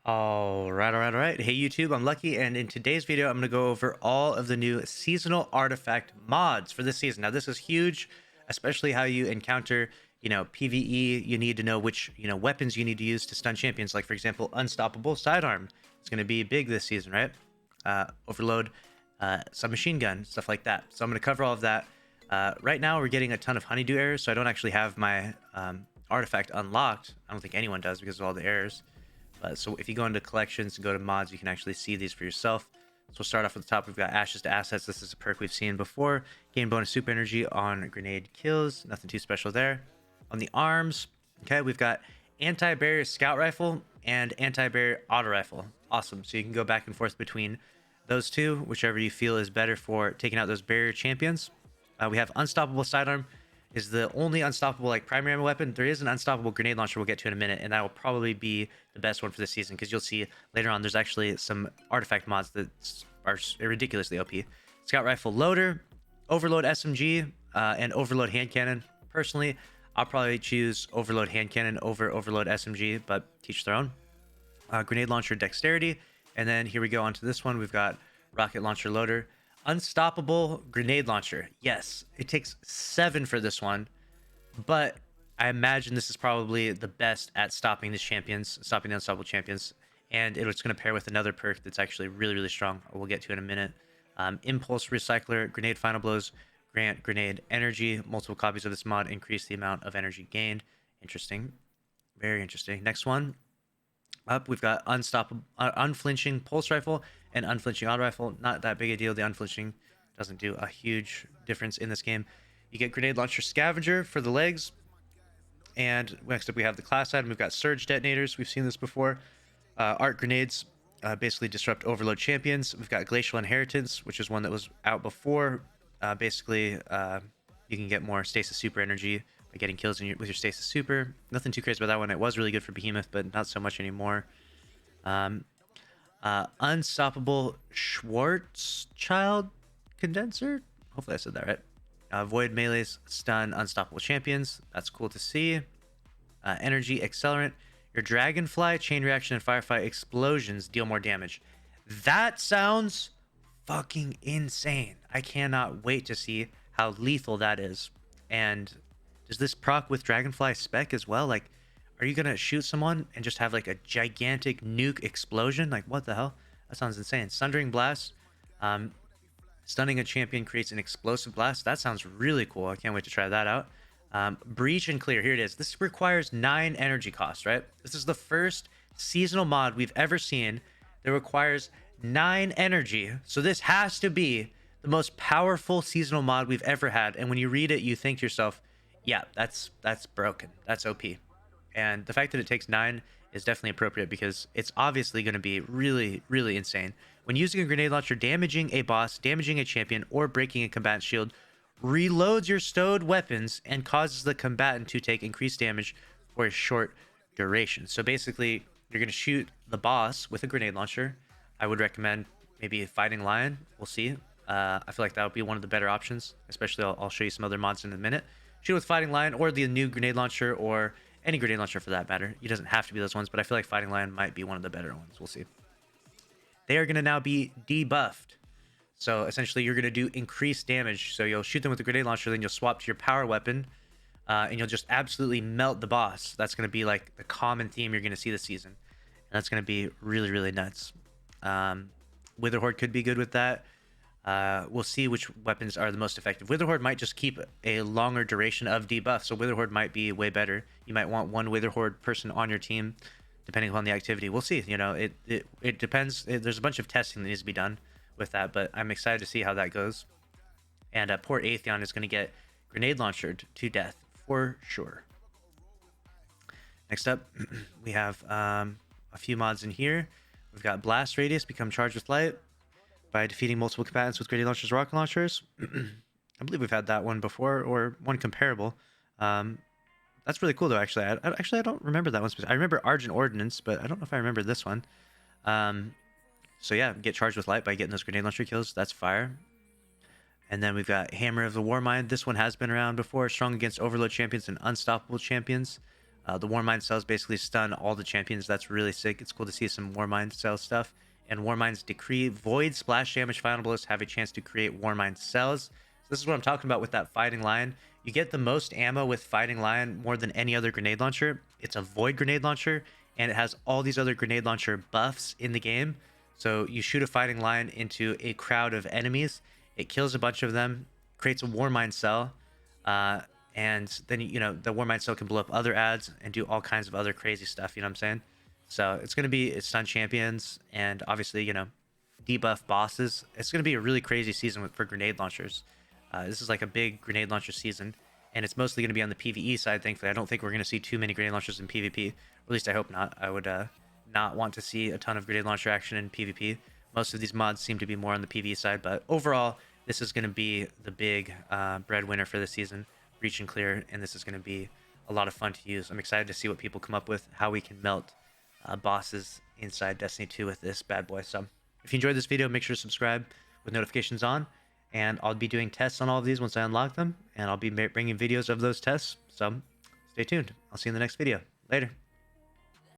All right. Hey YouTube, I'm Lucky, and in today's video, I'm going to go over all of the new seasonal artifact mods for this season. Now, this is huge, especially how you encounter, PvE. You need to know which, weapons you need to use to stun champions. Like, for example, Unstoppable Sidearm. It's going to be big this season, right? Overload, submachine gun, stuff like that. So I'm going to cover all of that. Right now, we're getting a ton of honeydew errors, so I don't actually have my artifact unlocked. I don't think anyone does because of all the errors. So if you go into collections and go to mods, you can actually see these for yourself. So we'll start off at the top. We've got Ashes to Assets. This is a perk we've seen before. Gain bonus super energy on grenade kills. Nothing too special there. On the arms, okay, we've got anti-barrier scout rifle and anti-barrier auto rifle. Awesome. So you can go back and forth between those two, whichever you feel is better for taking out those barrier champions. We have unstoppable sidearm. Is the only unstoppable like primary ammo weapon. There is an unstoppable grenade launcher we'll get to in a minute, and that will probably be the best one for this season because you'll see later on there's actually some artifact mods that are ridiculously OP. Scout rifle loader, overload SMG, and overload hand cannon. Personally, I'll probably choose overload hand cannon over overload SMG, but teach their own. Grenade launcher dexterity, and then here we go onto this one. We've got rocket launcher loader. Unstoppable grenade launcher. Yes, it takes 7 for this one, but I imagine this is probably the best at stopping the champions, stopping the unstoppable champions, and it's going to pair with another perk that's actually really, really strong. We'll get to in a minute. Impulse recycler, grenade final blows, grant grenade energy. Multiple copies of this mod increase the amount of energy gained. Interesting, very interesting. Next one up, we've got unstoppable, unflinching pulse rifle and unflinching auto rifle. Not that big a deal. The unflinching doesn't do a huge difference in this game. You get grenade launcher scavenger for the legs. And next up we have the class item. We've got surge detonators. We've seen this before. Arc grenades basically disrupt overload champions. We've got glacial inheritance, which is one that was out before. Basically, you can get more stasis super energy by getting kills with your stasis super. Nothing too crazy about that one. It was really good for Behemoth, but not so much anymore. Unstoppable Schwarzschild condenser. Hopefully I said that right. Void melees stun unstoppable champions. That's cool to see. Energy accelerant. Your dragonfly, chain reaction, and firefly explosions deal more damage. That sounds fucking insane. I cannot wait to see how lethal that is. And does this proc with dragonfly spec as well? Like, are you gonna shoot someone and just have like a gigantic nuke explosion? Like, what the hell? That sounds insane. Sundering blast. Stunning a champion creates an explosive blast. That sounds really cool. I can't wait to try that out. Breach and clear. Here it is. This requires 9 energy costs, right? This is the first seasonal mod we've ever seen that requires 9 energy. So this has to be the most powerful seasonal mod we've ever had. And when you read it, you think to yourself, yeah, that's broken. That's OP. And the fact that it takes 9 is definitely appropriate because it's obviously going to be really, really insane. When using a grenade launcher, damaging a boss, damaging a champion, or breaking a combatant shield reloads your stowed weapons and causes the combatant to take increased damage for a short duration. So basically, you're going to shoot the boss with a grenade launcher. I would recommend maybe Fighting Lion. We'll see. I feel like that would be one of the better options, especially I'll show you some other mods in a minute. Shoot with Fighting Lion or the new grenade launcher or any grenade launcher for that matter. It doesn't have to be those ones, but I feel like Fighting Lion might be one of the better ones. We'll see. They are going to now be debuffed. So essentially, you're going to do increased damage. So you'll shoot them with a grenade launcher, then you'll swap to your power weapon, and you'll just absolutely melt the boss. That's going to be like the common theme you're going to see this season. And that's going to be really, really nuts. Witherhoard could be good with that. We'll see which weapons are the most effective. Witherhoard might just keep a longer duration of debuff, so Witherhoard might be way better. You might want one Witherhoard person on your team, depending upon the activity. We'll see. It depends. There's a bunch of testing that needs to be done with that, but I'm excited to see how that goes. And poor Atheon is going to get grenade launched to death for sure. Next up, we have a few mods in here. We've got blast radius, become charged with light by defeating multiple combatants with grenade launchers, rocket launchers. I believe we've had that one before, or one comparable. That's really cool though. Actually, I don't remember that one specifically. I remember Argent Ordnance, but I don't know if I remember this one. So yeah, get charged with light by getting those grenade launcher kills. That's fire. And then we've got Hammer of the Warmind. This one has been around before. Strong against overload champions and unstoppable champions. The Warmind cells basically stun all the champions. That's really sick. It's cool to see some Warmind cell stuff. And Warmind's Decree, void splash damage final blows have a chance to create Warmind cells. So this is what I'm talking about with that Fighting Lion. You get the most ammo with Fighting Lion more than any other grenade launcher. It's a void grenade launcher, and it has all these other grenade launcher buffs in the game. So you shoot a Fighting Lion into a crowd of enemies, it kills a bunch of them, creates a Warmind cell, and then, you know, the Warmind cell can blow up other ads and do all kinds of other crazy stuff, you know what I'm saying? So it's going to be stun champions and obviously, you know, debuff bosses. It's going to be a really crazy season for grenade launchers. This is like a big grenade launcher season, and it's mostly going to be on the PvE side, thankfully. I don't think we're going to see too many grenade launchers in PvP. Or at least I hope not. I would not want to see a ton of grenade launcher action in PvP. Most of these mods seem to be more on the PvE side, but overall, this is going to be the big breadwinner for the season, Reach and Clear, and this is going to be a lot of fun to use. I'm excited to see what people come up with, how we can melt bosses inside Destiny 2 with this bad boy. So if you enjoyed this video, make sure to subscribe with notifications on, and I'll be doing tests on all of these once I unlock them, and I'll be bringing videos of those tests. So stay tuned. I'll see you in the next video. Later.